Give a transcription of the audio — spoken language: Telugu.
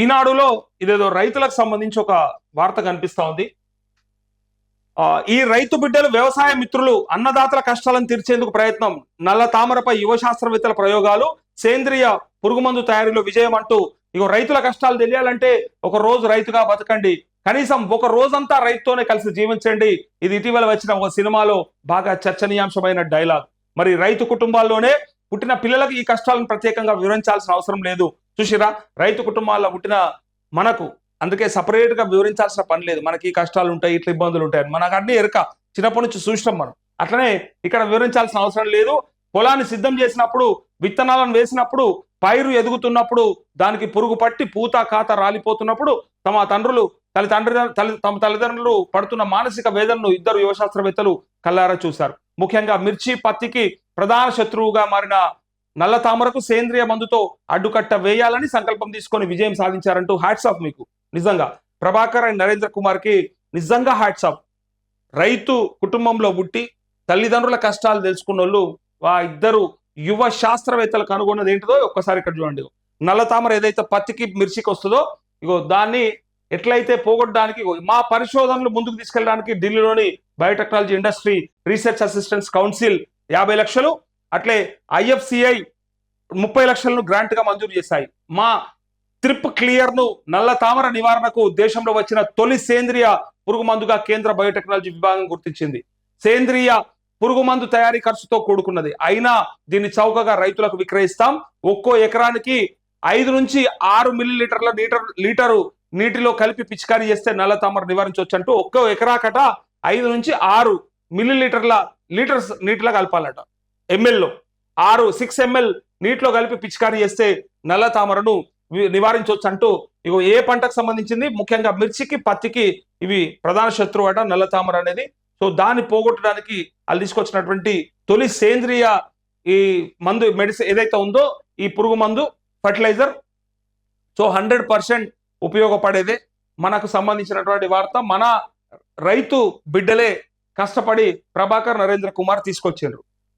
ఈనాడులో ఇదేదో రైతులకు సంబంధించి ఒక వార్త కనిపిస్తా ఉంది. ఈ రైతు బిడ్డలు వ్యవసాయ మిత్రులు అన్నదాతల కష్టాలను తీర్చేందుకు ప్రయత్నం, నల్ల తామరపై యువ శాస్త్రవేత్తల ప్రయోగాలు, సేంద్రియ పురుగుమందు తయారీలో విజయం అంటూ ఇగో రైతుల కష్టాలు తెలియాలంటే ఒక రోజు రైతుగా బతకండి, కనీసం ఒక రోజంతా రైతుతోనే కలిసి జీవించండి. ఇది ఇటీవల వచ్చిన ఒక సినిమాలో బాగా చర్చనీయాంశమైన డైలాగ్. మరి రైతు కుటుంబాల్లోనే పుట్టిన పిల్లలకు ఈ కష్టాలను ప్రత్యేకంగా వివరించాల్సిన అవసరం లేదు. చూసిరా, రైతు కుటుంబాల్లో పుట్టిన మనకు అందుకే సపరేట్ గా వివరించాల్సిన పని లేదు. మనకి ఈ కష్టాలు ఉంటాయి, ఇట్లా ఇబ్బందులు ఉంటాయి, మనకు అన్ని ఎరక చిన్నప్పటి నుంచి చూసినాం మనం. అట్లనే ఇక్కడ వివరించాల్సిన అవసరం లేదు. పొలాన్ని సిద్ధం చేసినప్పుడు, విత్తనాలను వేసినప్పుడు, పైరు ఎదుగుతున్నప్పుడు, దానికి పురుగు పట్టి పూత కాత రాలిపోతున్నప్పుడు తమ తల్లిదండ్రులు పడుతున్న మానసిక వేదనను ఇద్దరు యువ శాస్త్రవేత్తలు కళ్ళారా చూశారు. ముఖ్యంగా మిర్చి, పత్తికి ప్రధాన శత్రువుగా మారిన నల్ల తామరకు సేంద్రియ మందుతో అడ్డుకట్ట వేయాలని సంకల్పం తీసుకొని విజయం సాధించారంటూ హ్యాట్స్ ఆఫ్ మీకు. నిజంగా ప్రభాకర్ అండ్ నరేంద్ర కుమార్ కి నిజంగా హ్యాట్స్ ఆఫ్. రైతు కుటుంబంలో పుట్టి తల్లిదండ్రుల కష్టాలు తెలుసుకున్న వాళ్ళు ఆ ఇద్దరు యువ శాస్త్రవేత్తలు కనుగొన్నది ఏంటిదో ఒక్కసారి ఇక్కడ చూడండి. నల్ల తామర ఏదైతే పత్తికి మిర్చికి వస్తుందో, ఇగో దాన్ని ఎట్లయితే పోగొట్టడానికి మా పరిశోధనలు ముందుకు తీసుకెళ్ళడానికి ఢిల్లీలోని biotechnology industry research assistance council 50 లక్షలు, అట్లే IFCI 30 లక్షలను గ్రాంట్ గా మంజూరు చేశాయి. మా ట్రిప్ క్లియర్ ను నల్ల తామర నివారణకు దేశంలో వచ్చిన తొలి సేంద్రియ పురుగు మందుగా కేంద్ర బయోటెక్నాలజీ విభాగం గుర్తించింది. సేంద్రియ పురుగు మందు తయారీ ఖర్చుతో కూడుకున్నది, అయినా దీన్ని చౌకగా రైతులకు విక్రయిస్తాం. ఒక్కో ఎకరానికి 5 నుంచి 6 మిల్లీలీటర్ల లీటరు నీటిలో కలిపి పిచికారీ చేస్తే నల్ల తామర నివారించవచ్చు అంటూ ఒక్కో ఎకరాకట 5 నుంచి 6 మిల్లీలీటర్ల నీటిలో కలపాలట. ఎంఎల్లో 6 ml నీటిలో కలిపి పిచికారీ చేస్తే నల్ల తామరను నివారించవచ్చు అంటూ ఇగో ఏ పంటకు సంబంధించింది, ముఖ్యంగా మిర్చికి పత్తికి ఇవి ప్రధాన శత్రువు అట నల్ల తామర అనేది. సో దాన్ని పోగొట్టడానికి వాళ్ళు తీసుకొచ్చినటువంటి తొలి సేంద్రియ ఈ మందు మెడిసిన్ ఏదైతే ఉందో, ఈ పురుగు మందు ఫర్టిలైజర్, సో 100% ఉపయోగపడేదే. మనకు సంబంధించినటువంటి వార్త మన రైతు బిడ్డలే కష్టపడి ప్రభాకర్ నరేంద్ర కుమార్ తీసుకొచ్చారు.